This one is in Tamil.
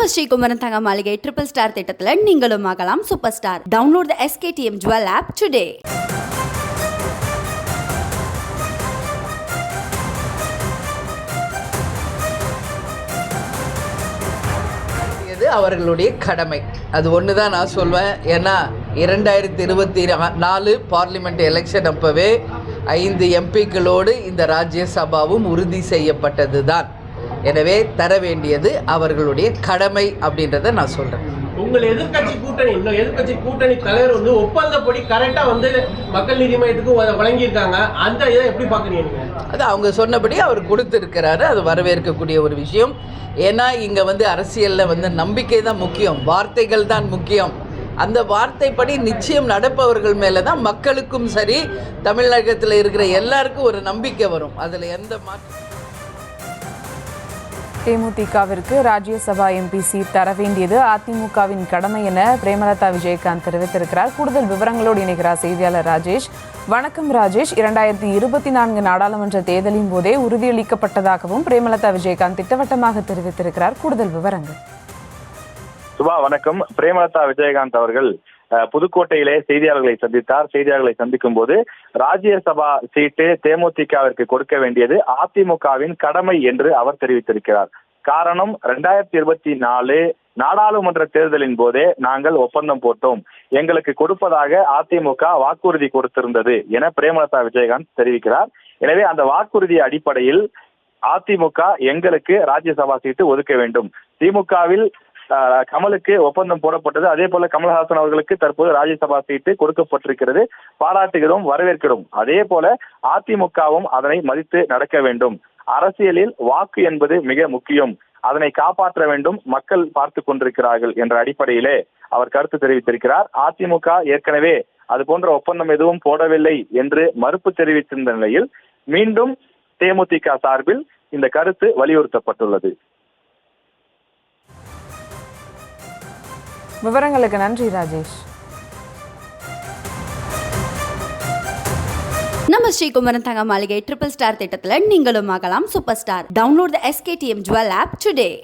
நம்ம ஸ்ரீகுமரன் தங்க மாளிகை ட்ரிபிள் ஸ்டார் திட்டத்துல நீங்களும் ஆகலாம் super star. Download the SKTM Jewel app today. அவர்களுடைய கடமை அது ஒன்று தான் நான் சொல்வேன். ஏன்னா 2024 பார்லிமெண்ட் எலெக்ஷன் அப்போவே 5 எம்பிக்களோடு இந்த ராஜ்யசபாவும் உறுதி செய்யப்பட்டது தான். எனவே தர வேண்டியது அவர்களுடைய கடமை அப்படின்றத நான் சொல்கிறேன். உங்கள் எதிர்கட்சி கூட்டணி தலைவர் ஒப்பந்தப்படி கரெக்டாக மக்கள் நீதி மையத்துக்கு வழங்கியிருக்காங்க. அந்த இதை எப்படி பார்க்குறீங்க? அது அவங்க சொன்னபடி அவர் கொடுத்துருக்கிறாரு. அது வரவேற்கக்கூடிய ஒரு விஷயம். ஏன்னா இங்கே அரசியலில் நம்பிக்கை தான் முக்கியம், வார்த்தைகள் தான் முக்கியம். அந்த வார்த்தைப்படி நிச்சயம் நடப்பவர்கள் மேலே தான் மக்களுக்கும் சரி தமிழகத்தில் இருக்கிற எல்லாருக்கும் ஒரு நம்பிக்கை வரும். அதில் எந்த மாற்றம். தேமுதிகவிற்கு ராஜ்யசபா எம்பி சீட் தர வேண்டியது அதிமுகவின் கடமை என பிரேமலதா விஜயகாந்த் தெரிவித்திருக்கிறார். கூடுதல் விவரங்களோடு இணைகிறார் செய்தியாளர் ராஜேஷ். வணக்கம் ராஜேஷ். 2024 நாடாளுமன்ற தேர்தலின் போதே உறுதியளிக்கப்பட்டதாகவும் பிரேமலதா விஜயகாந்த் திட்டவட்டமாக தெரிவித்திருக்கிறார். கூடுதல் விவரங்கள். சுபா வணக்கம். பிரேமலதா விஜயகாந்த் அவர்கள் புதுக்கோட்டையிலே செய்தியாளர்களை சந்தித்தார். செய்தியாளர்களை சந்திக்கும் போது ராஜ்யசபா சீட்டு தேமுதிகவிற்கு கொடுக்க வேண்டியது அதிமுகவின் கடமை என்று அவர் தெரிவித்திருக்கிறார். காரணம் 2024 நாடாளுமன்ற தேர்தலின் போதே நாங்கள் ஒப்பந்தம் போட்டோம், எங்களுக்கு கொடுப்பதாக அதிமுக வாக்குறுதி கொடுத்திருந்தது என பிரேமலதா விஜயகாந்த் தெரிவிக்கிறார். எனவே அந்த வாக்குறுதி அடிப்படையில் அதிமுக எங்களுக்கு ராஜ்யசபா சீட்டு ஒதுக்க வேண்டும். திமுகவில் கமலுக்கு ஒப்பந்தம் போடப்பட்டது, அதே போல கமல்ஹாசன் அவர்களுக்கு தற்போது ராஜ்யசபா சீட்டு கொடுக்கப்பட்டிருக்கிறது. பாராட்டுகிறோம், வரவேற்கிறோம். அதே போல அதிமுகவும் அதனை மதித்து நடக்க வேண்டும். அரசியலில் வாக்கு என்பது மிக முக்கியம், அதனை காப்பாற்ற வேண்டும், மக்கள் பார்த்து கொண்டிருக்கிறார்கள் என்ற அடிப்படையிலே அவர் கருத்து தெரிவித்திருக்கிறார். அதிமுக ஏற்கனவே அது போன்ற ஒப்பந்தம் எதுவும் போடவில்லை என்று மறுப்பு தெரிவித்திருந்த நிலையில் மீண்டும் தேமுதிக சார்பில் இந்த கருத்து வலியுறுத்தப்பட்டுள்ளது. விவரங்களுக்கு நன்றி ராஜேஷ். நம்ம ஸ்ரீகுமரன் தங்க மாளிகை ட்ரிபிள் ஸ்டார் திட்டத்துல நீங்களும் ஆகலாம் super star. Download the SKTM Jewel app today.